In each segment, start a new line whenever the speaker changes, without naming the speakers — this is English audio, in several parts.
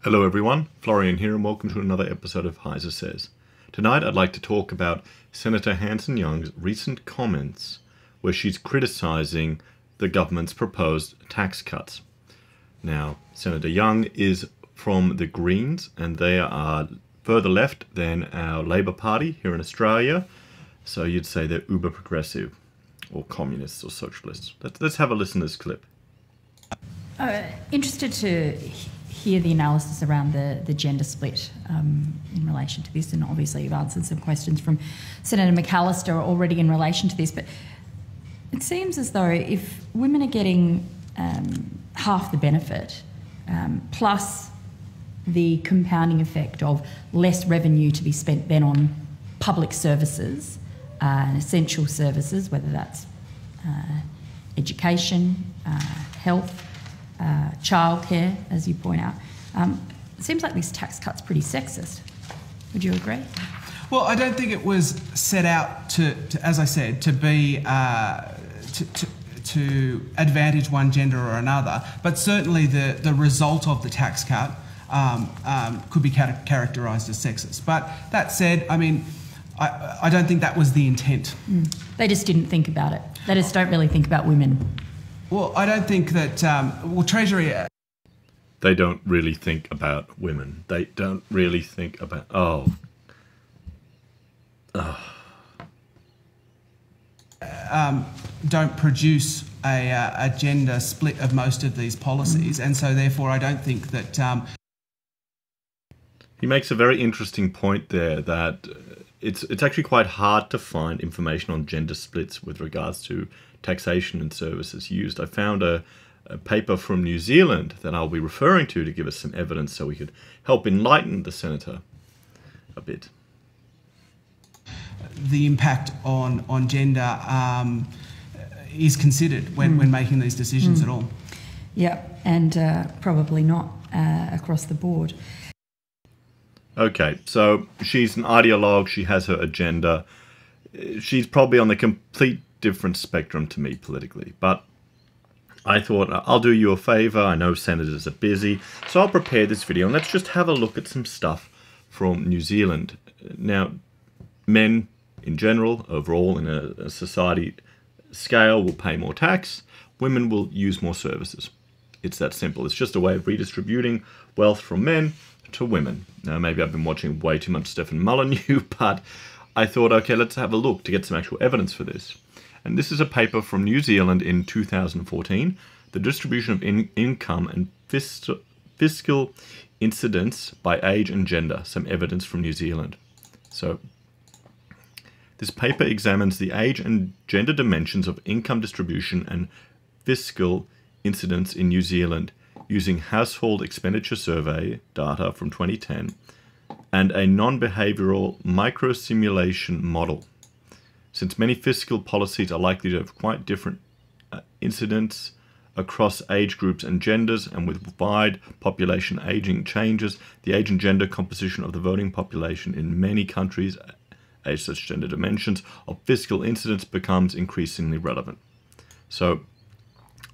Hello everyone, Florian here and welcome to another episode of Heiser Says. Tonight I'd like to talk about Senator Hanson-Young's recent comments where she's criticizing the government's proposed tax cuts. Now, Senator Young is from the Greens and they are further left than our Labour Party here in Australia, so you'd say they're uber progressive or communists or socialists. Let's have a listen to this clip.
Interested to hear the analysis around the gender split in relation to this, and obviously you've answered some questions from Senator McAllister already in relation to this, but it seems as though if women are getting half the benefit, plus the compounding effect of less revenue to be spent then on public services and essential services, whether that's education, health, childcare, as you point out. It seems like this tax cut's pretty sexist. Would you agree?
Well, I don't think it was set out to as I said, to be to advantage one gender or another. But certainly the result of the tax cut could be characterised as sexist. But that said, I mean, I don't think that was the intent.
They just didn't think about it. They just don't really think about women.
Well, I don't think that... Treasury...
They don't really think about women. They don't really think about...
don't produce a gender split of most of these policies, and so therefore I don't think that...
He makes a very interesting point there that it's actually quite hard to find information on gender splits with regards to taxation and services used. I found a paper from New Zealand that I'll be referring to give us some evidence so we could help enlighten the Senator a bit.
The impact on gender is considered when making these decisions at all.
Yeah, and probably not across the board.
Okay, so she's an ideologue, she has her agenda. She's probably on the complete different spectrum to me politically, but I thought I'll do you a favour. I know senators are busy, so I'll prepare this video and let's just have a look at some stuff from New Zealand. Now, men in general, overall in a society scale, will pay more tax. Women will use more services. It's that simple. It's just a way of redistributing wealth from men to women. Now, maybe I've been watching way too much Stephen Molyneux, but I thought, okay, let's have a look to get some actual evidence for this. And this is a paper from New Zealand in 2014, The Distribution of Income and Fiscal Incidence by Age and Gender, some evidence from New Zealand. So, this paper examines the age and gender dimensions of income distribution and fiscal incidence in New Zealand using household expenditure survey data from 2010 and a non-behavioural microsimulation model. Since many fiscal policies are likely to have quite different incidents across age groups and genders, and with wide population ageing changes, the age and gender composition of the voting population in many countries, age such gender dimensions of fiscal incidence becomes increasingly relevant. So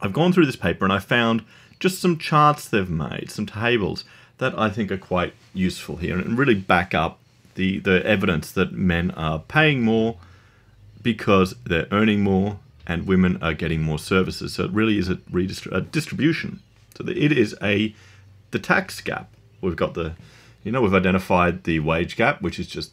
I've gone through this paper and I found just some charts they've made, some tables that I think are quite useful here and really back up the evidence that men are paying more because they're earning more and women are getting more services. So it really is a distribution. So it is the tax gap. We've got we've identified the wage gap, which is just,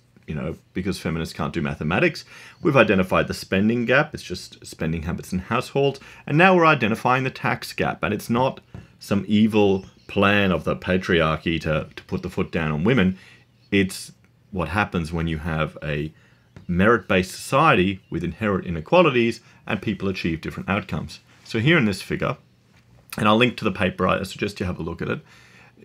because feminists can't do mathematics. We've identified the spending gap. It's just spending habits in households. And now we're identifying the tax gap. And it's not some evil plan of the patriarchy to put the foot down on women. It's what happens when you have a merit-based society with inherent inequalities and people achieve different outcomes. So here in this figure, and I'll link to the paper, I suggest you have a look at it,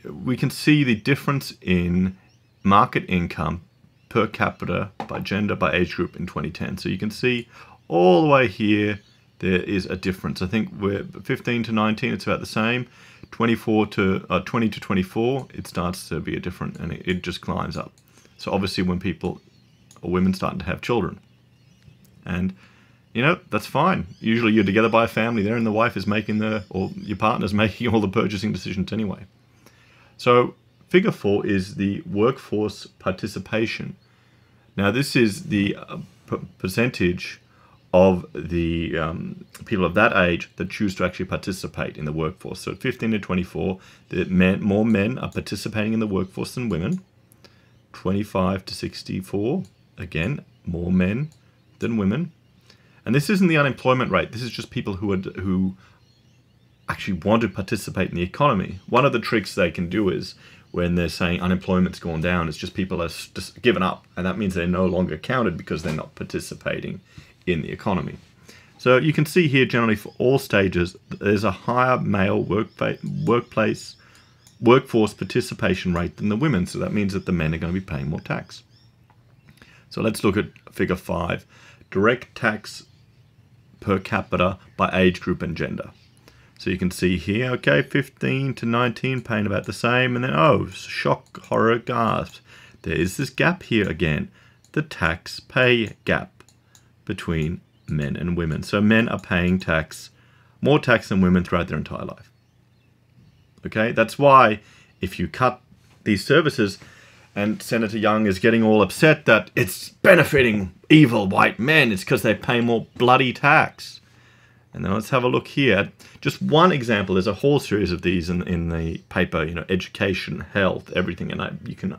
we can see the difference in market income per capita by gender, by age group in 2010. So you can see all the way here, there is a difference. I think we're 15 to 19, it's about the same. 20 to 24, it starts to be a different, and it just climbs up. So obviously when people or women starting to have children. And, that's fine. Usually you're together by a family there and the wife is making or your partner's making all the purchasing decisions anyway. So figure 4 is the workforce participation. Now, this is the percentage of the people of that age that choose to actually participate in the workforce. So at 15 to 24, more men are participating in the workforce than women. 25 to 64, again, more men than women. And this isn't the unemployment rate. This is just people who actually want to participate in the economy. One of the tricks they can do is when they're saying unemployment's gone down, it's just people are just given up. And that means they're no longer counted because they're not participating in the economy. So you can see here generally for all stages, there's a higher male workforce participation rate than the women. So that means that the men are going to be paying more tax. So let's look at figure 5, direct tax per capita by age group and gender. So you can see here, okay, 15 to 19 paying about the same, and then, oh, shock, horror, gasp. There is this gap here again, the tax pay gap between men and women. So men are paying tax, more tax than women throughout their entire life. Okay, that's why if you cut these services, and Senator Young is getting all upset that it's benefiting evil white men, it's because they pay more bloody tax. And then let's have a look here. Just one example. There's a whole series of these in the paper, you know, education, health, everything. And you can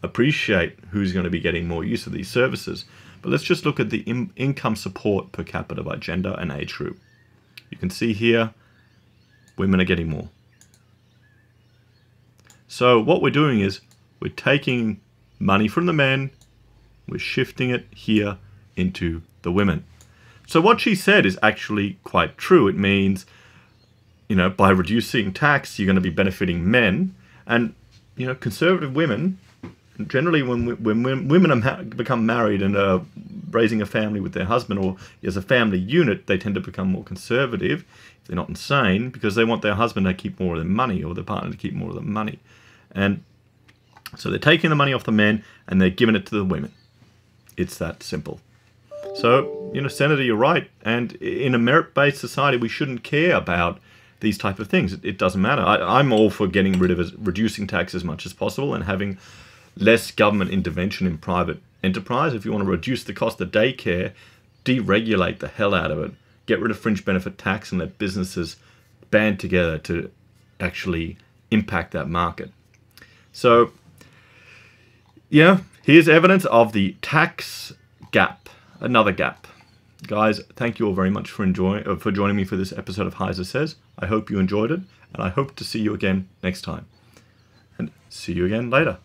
appreciate who's going to be getting more use of these services. But let's just look at the income support per capita by gender and age group. You can see here, women are getting more. So what we're doing is we're taking money from the men, we're shifting it here into the women. So what she said is actually quite true. It means, you know, by reducing tax, you're going to be benefiting men. And, you know, conservative women, generally when women become married and are raising a family with their husband or as a family unit, they tend to become more conservative, if they're not insane, because they want their husband to keep more of their money or their partner to keep more of the money. And so they're taking the money off the men and they're giving it to the women. It's that simple. So, you know, Senator, you're right. And in a merit-based society, we shouldn't care about these type of things. It doesn't matter. I'm all for getting rid of reducing tax as much as possible and having less government intervention in private enterprise. If you want to reduce the cost of daycare, deregulate the hell out of it. Get rid of fringe benefit tax and let businesses band together to actually impact that market. So, yeah, here's evidence of the tax gap. Another gap. Guys, thank you all very much for joining me for this episode of Heiser Says. I hope you enjoyed it, and I hope to see you again next time. And see you again later.